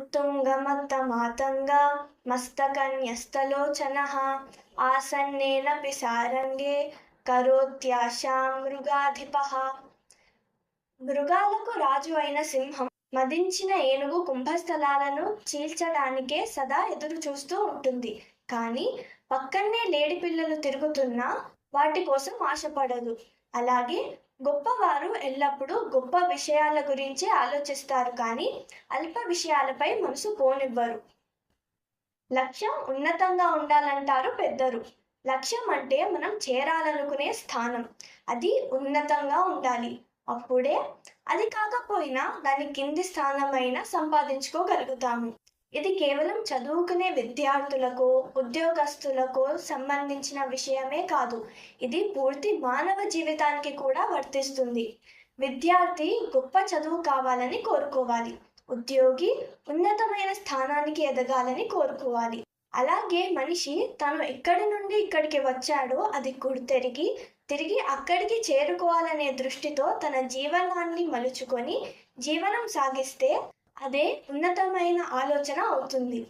उत्तुङ्गमत्तमातङ्ग मस्तकन्यस्तलोचनः आसन्नेनपि सारङ्गे करोत्याशां మృగాధిపః. మృగాలకు రాజు అయిన సింహం మదించిన ఏనుగు కుంభస్థలాలను చీల్చడానికే సదా ఎదురు చూస్తూ ఉంటుంది. కానీ పక్కనే లేడి పిల్లలు తిరుగుతున్నా వాటి కోసం ఆశపడదు. అలాగే గొప్పవారు ఎల్లప్పుడూ గొప్ప విషయాల గురించే ఆలోచిస్తారు, కానీ అల్ప విషయాలపై మనసు పోనివ్వరు. లక్ష్యం ఉన్నతంగా ఉండాలంటారు పెద్దలు. లక్ష్యం అంటే మనం చేరాలనుకునే స్థానం. అది ఉన్నతంగా ఉండాలి. అప్పుడే అది కాకపోయినా దాని కింది స్థానమైనా సంపాదించుకోగలుగుతాము. ఇది కేవలం చదువుకునే విద్యార్థులకు, ఉద్యోగస్తులకు సంబంధించిన విషయమే కాదు. ఇది పూర్తి మానవ జీవితానికి కూడా వర్తిస్తుంది. విద్యార్థి గొప్ప చదువు కావాలని కోరుకోవాలి. ఉద్యోగి ఉన్నతమైన స్థానానికి ఎదగాలని కోరుకోవాలి. అలాగే మనిషి తను ఎక్కడి నుండి ఇక్కడికి వచ్చాడో అది తిరిగి అక్కడికి చేరుకోవాలనే దృష్టితో తన జీవనాన్ని మలుచుకొని జీవనం సాగిస్తే అదే ఉన్నతమైన ఆలోచన అవుతుంది.